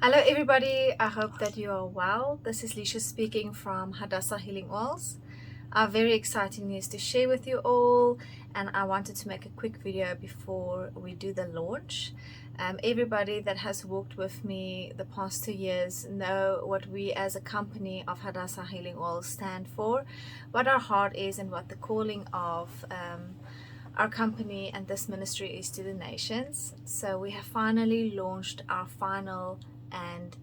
Hello everybody, I hope that you are well. This is Lisha speaking from Hadassah Healing Oils. I have very exciting news to share with you all, and I wanted to make a quick video before we do the launch. Everybody that has walked with me the past 2 years know what we as a company of Hadassah Healing Oils stand for, what our heart is, and what the calling of our company and this ministry is to the nations. So we have finally launched our final and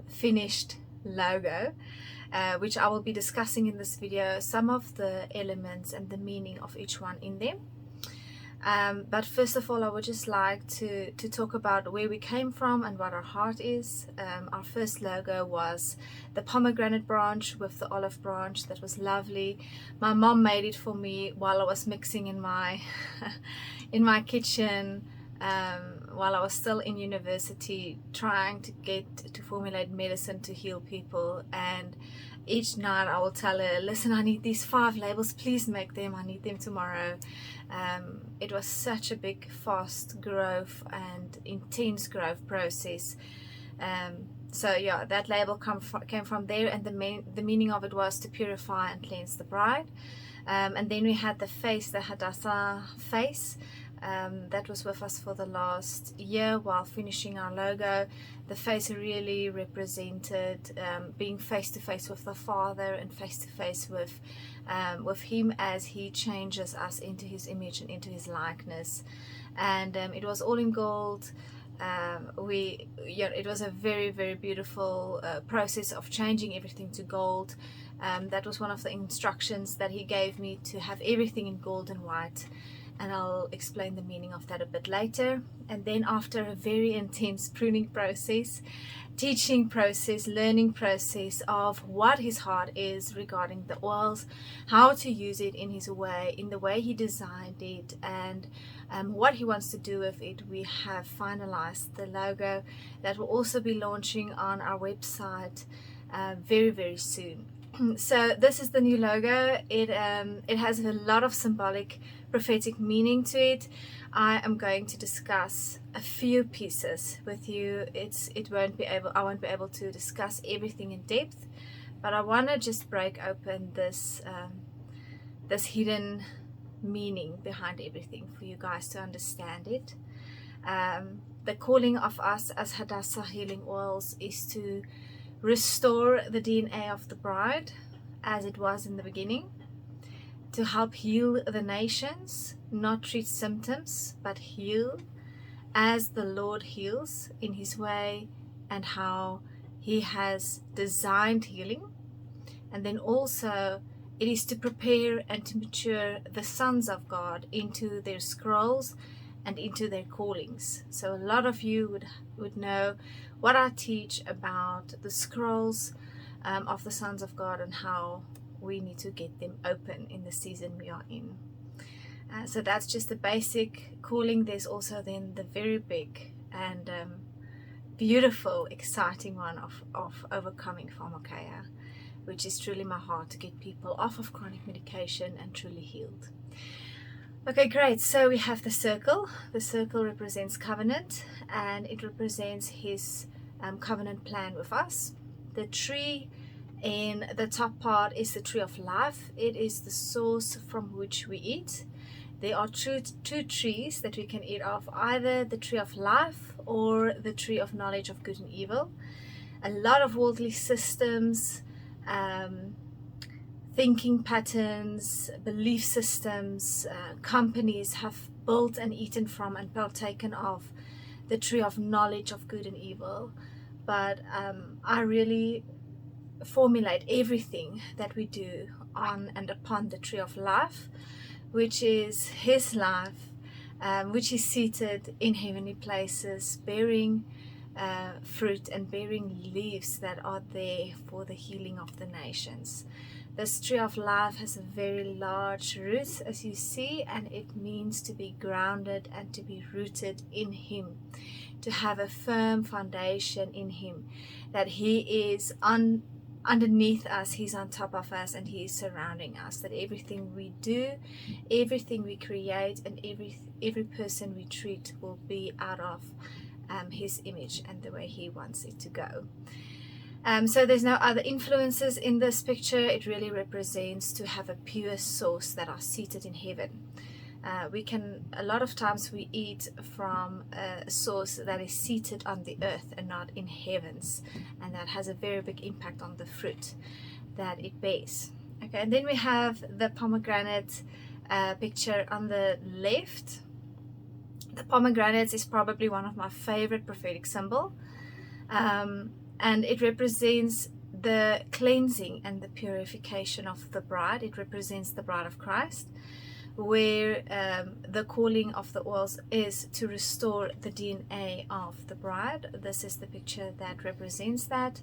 finished logo, which I will be discussing in this video, some of the elements and the meaning of each one in them. But first of all, I would just like to talk about where we came from and what our heart is. Our first logo was the pomegranate branch with the olive branch. That was lovely. My mom made it for me while I was mixing in my in my kitchen, while I was still in university, trying to get to formulate medicine to heal people. And each night I will tell her, listen, I need these 5 labels, please make them, I need them tomorrow. It was such a big fast growth and intense growth process. So yeah, that label came from there, and the meaning of it was to purify and cleanse the bride. And then we had the face, the Hadassah face. That was with us for the last year while finishing our logo. The face really represented being face to face with the Father and face to face with Him as He changes us into His image and into His likeness. And it was all in gold. It was a very, very beautiful process of changing everything to gold. That was one of the instructions that He gave me, to have everything in gold and white. And I'll explain the meaning of that a bit later. And then after a very intense pruning process, teaching process, learning process of what His heart is regarding the oils, how to use it in His way, in the way He designed it, and what He wants to do with it, we have finalized the logo that will also be launching on our website very, very soon. So this is the new logo. It has a lot of symbolic, prophetic meaning to it. I am going to discuss a few pieces with you. I won't be able to discuss everything in depth, but I want to just break open this hidden meaning behind everything for you guys to understand it. The calling of us as Hadassah Healing Oils is to restore the DNA of the bride as it was in the beginning, to help heal the nations, not treat symptoms, but heal as the Lord heals in His way and how He has designed healing. And then also it is to prepare and to mature the sons of God into their scrolls and into their callings. So a lot of you would know what I teach about the scrolls of the sons of God and how we need to get them open in the season we are in. So that's just the basic calling. There's also then the very big and beautiful, exciting one of overcoming pharmakeia, which is truly my heart, to get people off of chronic medication and truly healed. Okay, great. So we have the circle. The circle represents covenant, and it represents His covenant plan with us. The tree in the top part is the tree of life. It is the source from which we eat. There are two trees that we can eat of, either the tree of life or the tree of knowledge of good and evil. A lot of worldly systems, thinking patterns, belief systems, companies have built and eaten from and partaken of the tree of knowledge of good and evil. But I really formulate everything that we do on and upon the tree of life, which is His life, which is seated in heavenly places, bearing fruit and bearing leaves that are there for the healing of the nations. This tree of life has a very large root, as you see, and it means to be grounded and to be rooted in Him, to have a firm foundation in Him, that He is underneath us, He's on top of us, and He is surrounding us, that everything we do, everything we create, and every person we treat will be out of his image and the way he wants it to go. So there's no other influences in this picture. It really represents to have a pure source that are seated in heaven. A lot of times we eat from a source that is seated on the earth and not in heavens, and that has a very big impact on the fruit that it bears. Okay, and then we have the pomegranate picture on the left. The pomegranate is probably one of my favorite prophetic symbol, and it represents the cleansing and the purification of the bride. It represents the bride of Christ, where the calling of the oils is to restore the DNA of the bride. This is the picture that represents that,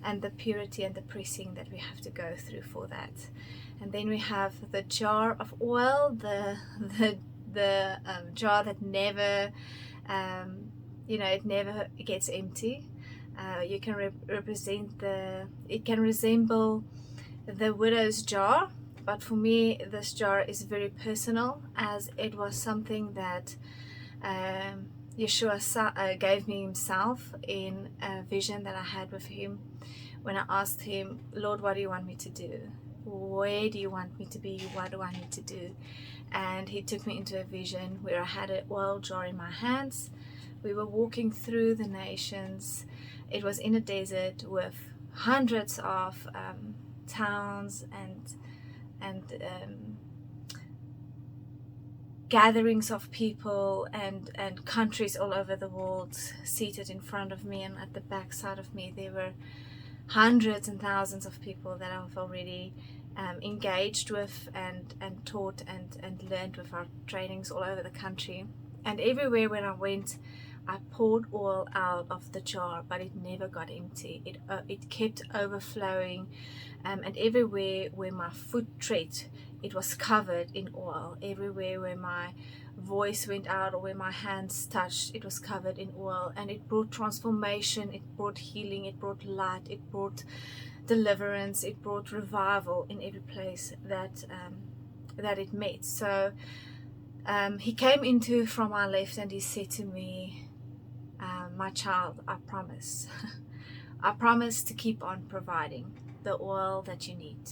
and the purity and the pressing that we have to go through for that. And then we have the jar of oil, the jar that never, it never gets empty. You can it can resemble the widow's jar, but for me this jar is very personal, as it was something that Yeshua gave me himself in a vision that I had with him when I asked him, Lord, what do you want me to do? Where do you want me to be? What do I need to do? And he took me into a vision where I had an oil jar in my hands. We were walking through the nations. It was in a desert with hundreds of towns and gatherings of people and countries all over the world seated in front of me, and at the back side of me there were hundreds and thousands of people that I've already engaged with and taught and learned with our trainings all over the country. And everywhere when I went, I poured oil out of the jar, but it never got empty. It kept overflowing, and everywhere where my foot tread, it was covered in oil. Everywhere where my voice went out or where my hands touched, it was covered in oil, and it brought transformation, it brought healing, it brought light, it brought deliverance, it brought revival in every place that it met. So he came into from my left and he said to me, my child, I promise I promise to keep on providing the oil that you need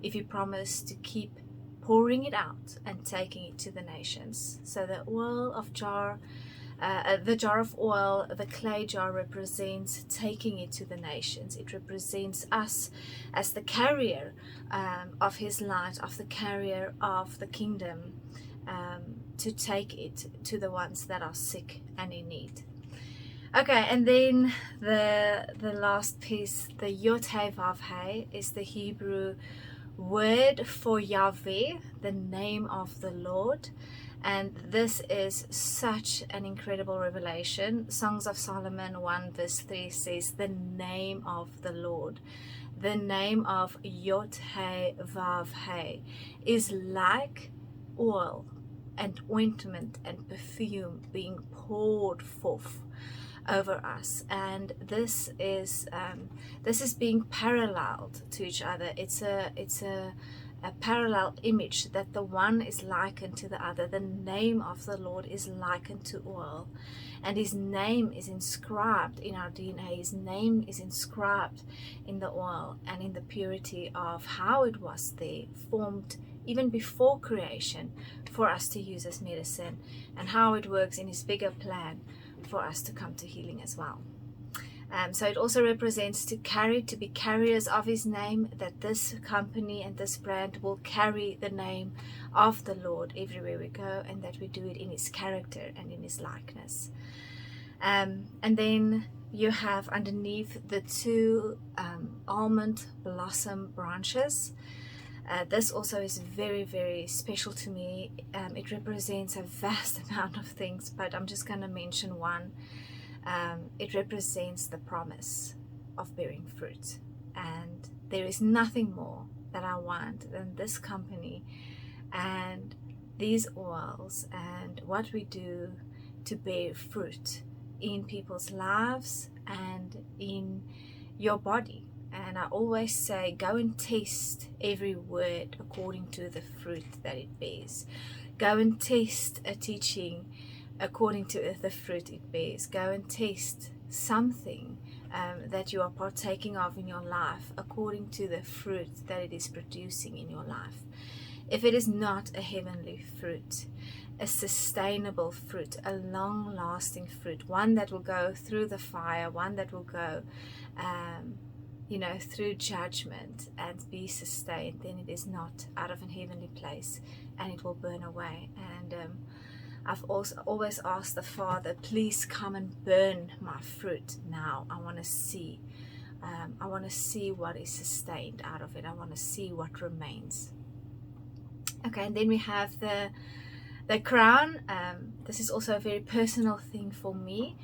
if you promise to keep pouring it out and taking it to the nations. So the jar of oil, the clay jar, represents taking it to the nations. It represents us as the carrier of his light, of the carrier of the kingdom, to take it to the ones that are sick and in need. Okay, and then the last piece, the Yod Heh Vav Heh, is the Hebrew word for Yahweh, the name of the Lord. And this is such an incredible revelation. Songs of Solomon 1 verse 3 says, the name of the Lord, the name of Yod Heh Vav Heh, is like oil and ointment and perfume being poured forth over us. And this is being paralleled to each other. It's a parallel image that the one is likened to the other. The name of the Lord is likened to oil, and his name is inscribed in our DNA. His name is inscribed in the oil and in the purity of how it was there, formed even before creation, for us to use as medicine, and how it works in his bigger plan for us to come to healing as well. So it also represents to be carriers of his name, that this company and this brand will carry the name of the Lord everywhere we go, and that we do it in his character and in his likeness. And then you have underneath the two almond blossom branches. This also is very, very special to me. It represents a vast amount of things, but I'm just going to mention one. It represents the promise of bearing fruit, and there is nothing more that I want than this company and these oils and what we do to bear fruit in people's lives and in your body. And I always say, go and test every word according to the fruit that it bears. Go and test a teaching according to the fruit it bears. Go and test something that you are partaking of in your life according to the fruit that it is producing in your life. If it is not a heavenly fruit, a sustainable fruit, a long-lasting fruit, one that will go through the fire, one that will go through judgment and be sustained, then it is not out of a heavenly place, and it will burn away. And I've also always asked the Father, please come and burn my fruit now. I want to see. I want to see what is sustained out of it. I want to see what remains. Okay, and then we have the crown. This is also a very personal thing for me.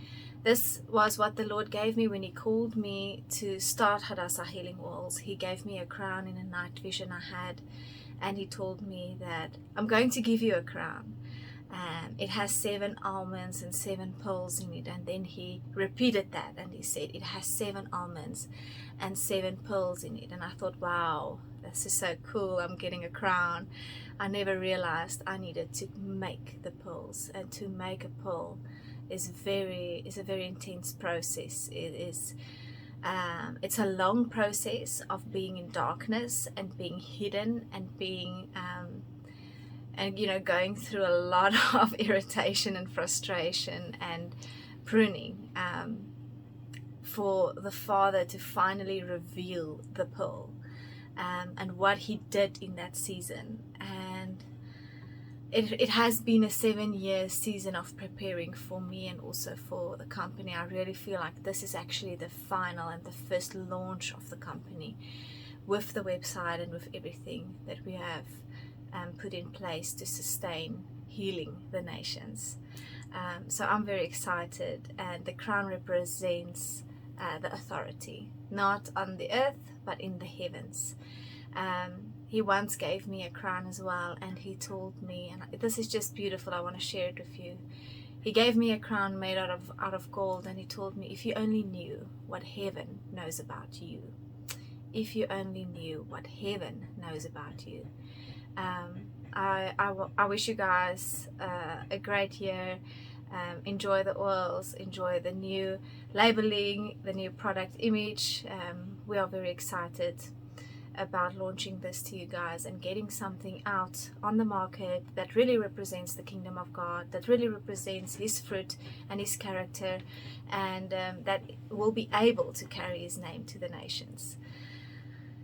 This was what the Lord gave me when He called me to start Hadassah Healing Oils. He gave me a crown in a night vision I had, and He told me that I'm going to give you a crown. It has 7 almonds and 7 pearls in it. And then He repeated that, and He said it has 7 almonds and 7 pearls in it. And I thought, wow, this is so cool. I'm getting a crown. I never realized I needed to make the pearls, and to make a pearl is a very intense process. It's a long process of being in darkness and being hidden and being going through a lot of irritation and frustration and pruning for the Father to finally reveal the pearl and what He did in that season. And it has been a 7-year season of preparing for me and also for the company. I really feel like this is actually the final and the first launch of the company, with the website and with everything that we have put in place to sustain healing the nations. So I'm very excited, and the crown represents the authority, not on the earth but in the heavens. He once gave me a crown as well, and He told me, and this is just beautiful, I want to share it with you. He gave me a crown made out of gold, and He told me, if you only knew what heaven knows about you, if you only knew what heaven knows about you. I wish you guys a great year. Enjoy the oils, enjoy the new labeling, the new product image. We are very excited about launching this to you guys and getting something out on the market that really represents the kingdom of God, that really represents His fruit and His character, and that will be able to carry His name to the nations.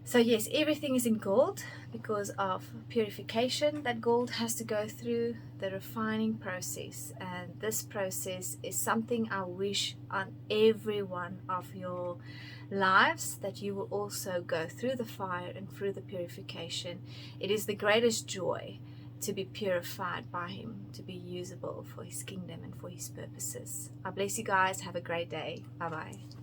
So yes, everything is in gold because of purification that gold has to go through, the refining process. And this process is something I wish on every one of your lives, that you will also go through the fire and through the purification. It is the greatest joy to be purified by Him, to be usable for His kingdom and for His purposes. I bless you guys. Have a great day. Bye-bye.